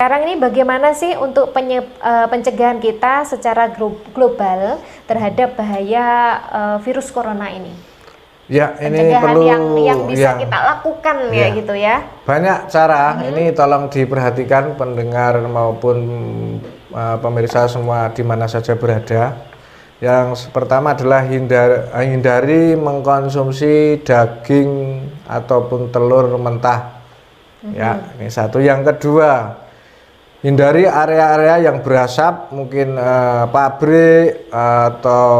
Sekarang ini bagaimana sih untuk pencegahan kita secara global terhadap bahaya virus corona ini? Ya, ini pencegahan perlu yang bisa kita lakukan ya gitu ya. Banyak cara. Ini tolong diperhatikan pendengar maupun pemirsa semua di mana saja berada. Yang pertama adalah hindari mengkonsumsi daging ataupun telur mentah. Ya, ini satu. Yang kedua, hindari area-area yang berasap, mungkin pabrik atau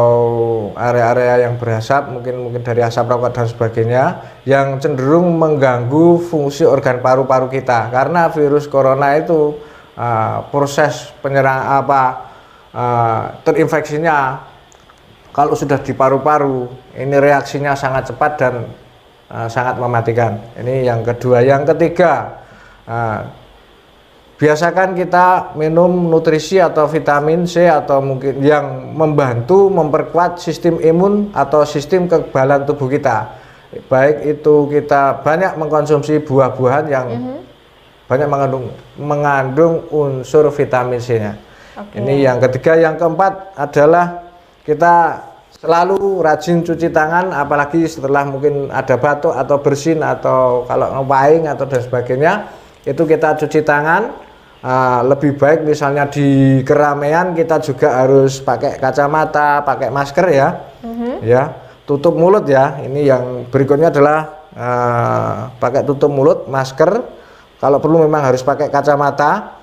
area-area yang berasap, mungkin dari asap rokok dan sebagainya, yang cenderung mengganggu fungsi organ paru-paru kita. Karena virus corona itu proses penyerang terinfeksinya kalau sudah di paru-paru, ini reaksinya sangat cepat dan sangat mematikan. Ini yang kedua. Yang ketiga, biasakan kita minum nutrisi atau vitamin C atau mungkin yang membantu memperkuat sistem imun atau sistem kekebalan tubuh kita. Baik itu kita banyak mengkonsumsi buah-buahan yang banyak mengandung unsur vitamin C-nya. Ini yang ketiga. Yang keempat adalah kita selalu rajin cuci tangan, apalagi setelah mungkin ada batuk atau bersin atau kalau ngewaing atau dan sebagainya, itu kita cuci tangan. Lebih baik misalnya di keramaian kita juga harus pakai kacamata, pakai masker ya, ya, tutup mulut ya. Ini yang berikutnya adalah pakai tutup mulut, masker. Kalau perlu memang harus pakai kacamata.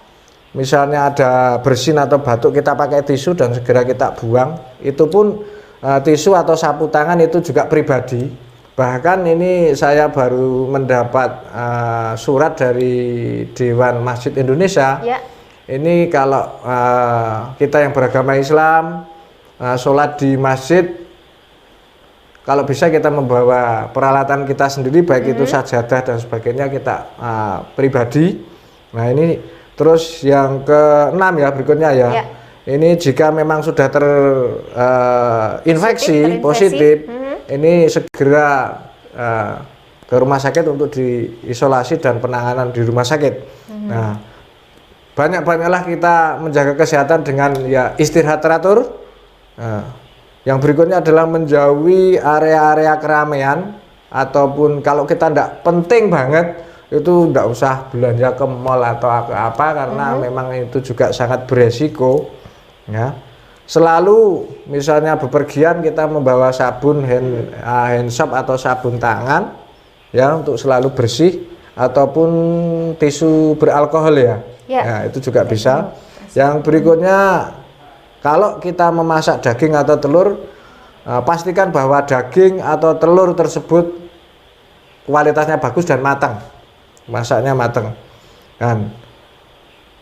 Misalnya ada bersin atau batuk, kita pakai tisu dan segera kita buang. Itu pun tisu atau sapu tangan itu juga pribadi. Bahkan ini saya baru mendapat surat dari Dewan Masjid Indonesia. Ya. Ini kalau kita yang beragama Islam sholat di masjid, kalau bisa kita membawa peralatan kita sendiri, baik itu sajadah dan sebagainya, kita pribadi. Nah ini terus yang keenam ya berikutnya ya. Ini jika memang sudah terinfeksi positif, ini segera ke rumah sakit untuk diisolasi dan penanganan di rumah sakit. Nah, banyak-banyaklah kita menjaga kesehatan dengan ya istirahat teratur. Yang berikutnya adalah menjauhi area-area keramaian, ataupun kalau kita tidak penting banget itu tidak usah belanja ke mall atau ke apa, karena memang itu juga sangat beresiko ya. Selalu misalnya bepergian kita membawa sabun hand soap atau sabun tangan ya untuk selalu bersih, ataupun tisu beralkohol ya. Ya, itu juga bisa. Yang berikutnya, kalau kita memasak daging atau telur, pastikan bahwa daging atau telur tersebut kualitasnya bagus dan matang. Masaknya matang. Dan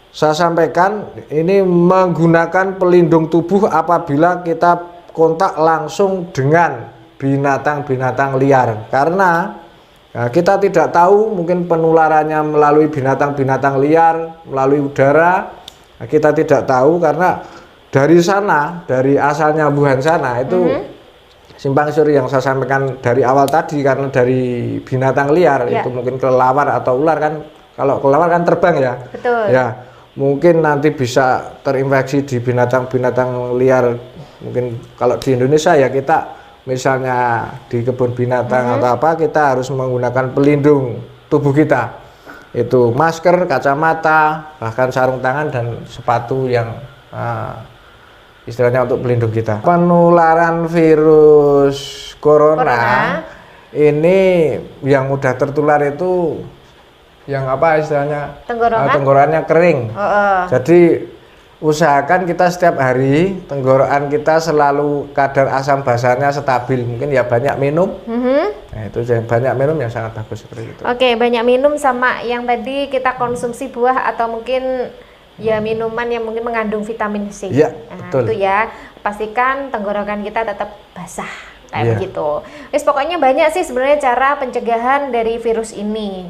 saya sampaikan ini menggunakan pelindung tubuh apabila kita kontak langsung dengan binatang-binatang liar, karena kita tidak tahu mungkin penularannya melalui binatang-binatang liar, melalui udara. Kita tidak tahu karena dari sana, dari asalnya Wuhan sana itu simpang siur yang saya sampaikan dari awal tadi, karena dari binatang liar itu mungkin kelelawar atau ular kan, kalau kelelawar kan terbang ya. Betul. Ya, mungkin nanti bisa terinfeksi di binatang-binatang liar. Mungkin kalau di Indonesia ya kita misalnya di kebun binatang atau apa, kita harus menggunakan pelindung tubuh kita. Itu masker, kacamata, bahkan sarung tangan dan sepatu yang istilahnya untuk pelindung kita. Penularan virus corona ini yang mudah tertular itu yang apa istilahnya, tenggorokannya kering. Jadi usahakan kita setiap hari tenggorokan kita selalu kadar asam basarnya stabil. Mungkin ya banyak minum. Nah, itu banyak minum yang sangat bagus seperti itu. Oke, banyak minum, sama yang tadi kita konsumsi buah atau mungkin ya minuman yang mungkin mengandung vitamin C. Ya, nah, betul. itu ya, pastikan tenggorokan kita tetap basah kayak begitu. Pokoknya banyak sih sebenarnya cara pencegahan dari virus ini.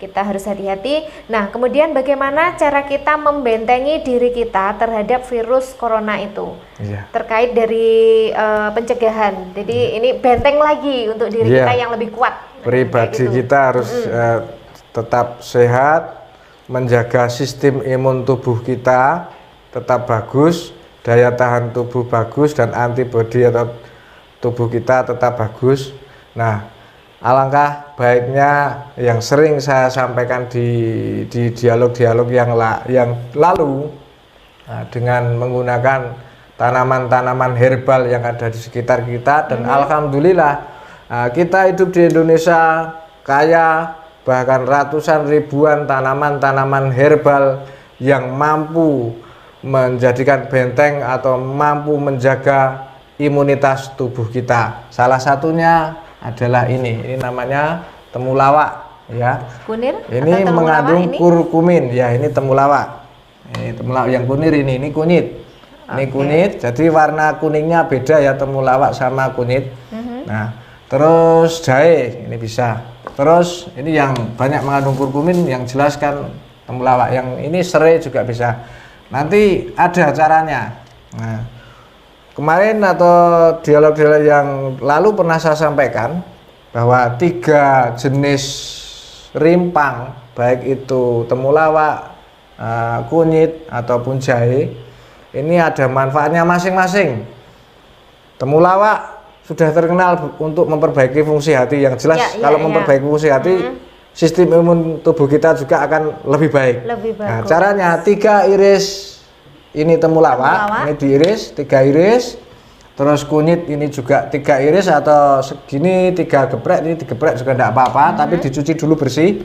Kita harus hati-hati. Nah, kemudian bagaimana cara kita membentengi diri kita terhadap virus corona itu? Terkait dari pencegahan. Jadi ini benteng lagi untuk diri kita yang lebih kuat. Pribadi kita harus tetap sehat, menjaga sistem imun tubuh kita tetap bagus, daya tahan tubuh bagus, dan antibodi atau tubuh kita tetap bagus. Nah, alangkah baiknya yang sering saya sampaikan di dialog-dialog yang lalu, dengan menggunakan tanaman-tanaman herbal yang ada di sekitar kita, dan alhamdulillah kita hidup di Indonesia kaya, bahkan ratusan ribuan tanaman-tanaman herbal yang mampu menjadikan benteng atau mampu menjaga imunitas tubuh kita. Salah satunya adalah ini namanya temulawak ya. Kunir? Ini mengandung kurkumin ya, ini temulawak. Ini temulawak yang kunir, ini kunyit. Ini kunyit, jadi warna kuningnya beda ya temulawak sama kunyit. Nah, terus jahe ini bisa. Terus ini yang banyak mengandung kurkumin yang jelaskan temulawak. Yang ini serai juga bisa. Nanti ada caranya. Nah, kemarin atau dialog-dialog yang lalu pernah saya sampaikan bahwa 3 jenis rimpang, baik itu temulawak, kunyit ataupun jahe, ini ada manfaatnya masing-masing. Temulawak sudah terkenal untuk memperbaiki fungsi hati, yang jelas kalau memperbaiki fungsi hati, sistem imun tubuh kita juga akan lebih baik. Nah, caranya 3 iris ini temulawak, ini diiris 3 iris, terus kunyit ini juga 3 iris atau segini 3 geprek, ini digeprek juga tidak apa-apa, tapi dicuci dulu bersih.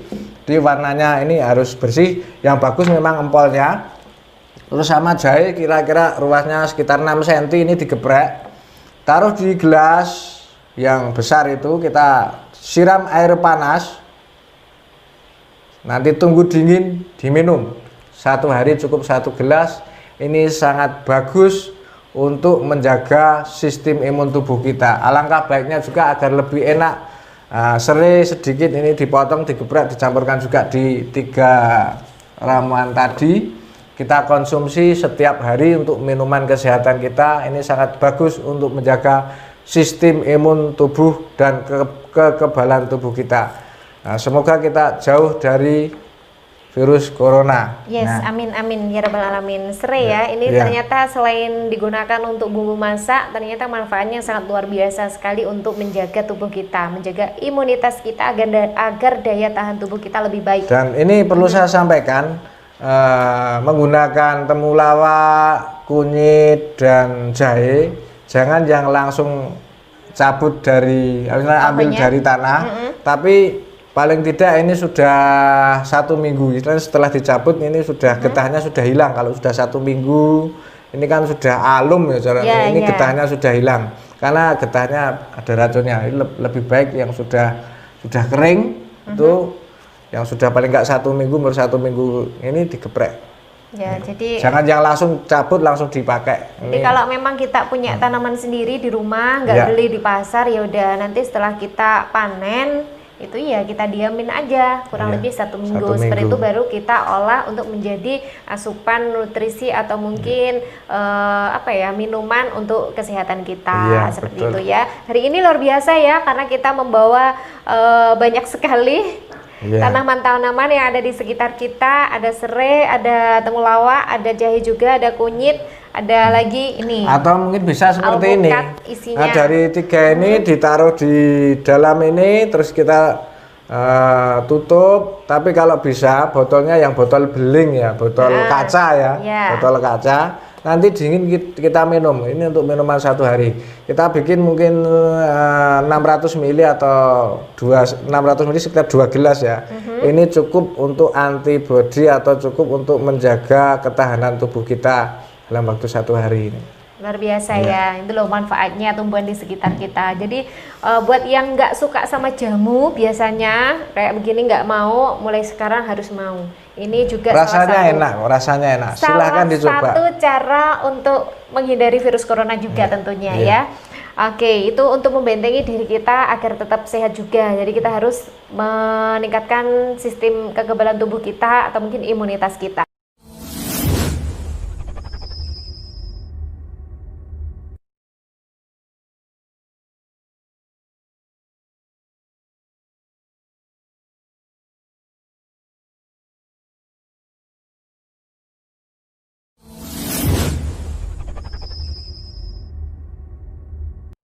Jadi warnanya ini harus bersih, yang bagus memang empolnya. Terus sama jahe kira-kira ruasnya sekitar 6 cm, ini digeprek. Taruh di gelas yang besar itu, kita siram air panas, nanti tunggu dingin, diminum. 1 hari cukup 1 gelas. Ini sangat bagus untuk menjaga sistem imun tubuh kita. Alangkah baiknya juga agar lebih enak, serai sedikit ini dipotong, digeprek, dicampurkan juga di 3 ramuan tadi. Kita konsumsi setiap hari untuk minuman kesehatan kita. Ini sangat bagus untuk menjaga sistem imun tubuh dan kekebalan tubuh kita. Nah, semoga kita jauh dari virus corona. Yes, nah, amin amin ya rabbal alamin. Serai ya, ini ternyata selain digunakan untuk bumbu masak, ternyata manfaatnya sangat luar biasa sekali untuk menjaga tubuh kita, menjaga imunitas kita agar daya tahan tubuh kita lebih baik. Dan ini perlu saya sampaikan, menggunakan temulawak, kunyit, dan jahe, jangan yang langsung cabut dari, ambil dari tanah, tapi paling tidak ini sudah 1 minggu. Setelah dicabut ini sudah getahnya sudah hilang. Kalau sudah 1 minggu, ini kan sudah alum ya caranya. Ini getahnya sudah hilang karena getahnya ada racunnya. Ini lebih baik yang sudah kering, itu yang sudah paling nggak 1 minggu, baru 1 minggu ini digeprek. Ya, jadi jangan yang langsung cabut langsung dipakai. Jadi kalau memang kita punya tanaman sendiri di rumah, nggak beli di pasar, ya udah nanti setelah kita panen itu ya kita diamin aja kurang lebih 1 minggu. Seperti itu baru kita olah untuk menjadi asupan nutrisi atau mungkin minuman untuk kesehatan kita, seperti itu ya. Hari ini luar biasa ya, karena kita membawa banyak sekali tanaman-tanaman yang ada di sekitar kita. Ada serai, ada temulawak, ada jahe juga, ada kunyit, ada lagi ini. Atau mungkin bisa seperti ini. Isinya. Nah, dari 3 ini ditaruh di dalam ini, terus kita tutup. Tapi kalau bisa botolnya yang botol beling ya, botol kaca ya, botol kaca. Nanti dingin kita minum. Ini untuk minuman 1 hari. Kita bikin mungkin 600 ml atau 600 ml sekitar 2 gelas ya. Ini cukup untuk antibodi atau cukup untuk menjaga ketahanan tubuh kita dalam waktu 1 hari ini. Luar biasa ya, itu loh manfaatnya tumbuhan di sekitar kita. Jadi buat yang nggak suka sama jamu biasanya kayak begini nggak mau, mulai sekarang harus mau. Ini juga rasanya enak. Silahkan dicoba. Salah satu cara untuk menghindari virus corona juga tentunya ya. Oke, itu untuk membentengi diri kita agar tetap sehat juga. Jadi kita harus meningkatkan sistem kekebalan tubuh kita atau mungkin imunitas kita.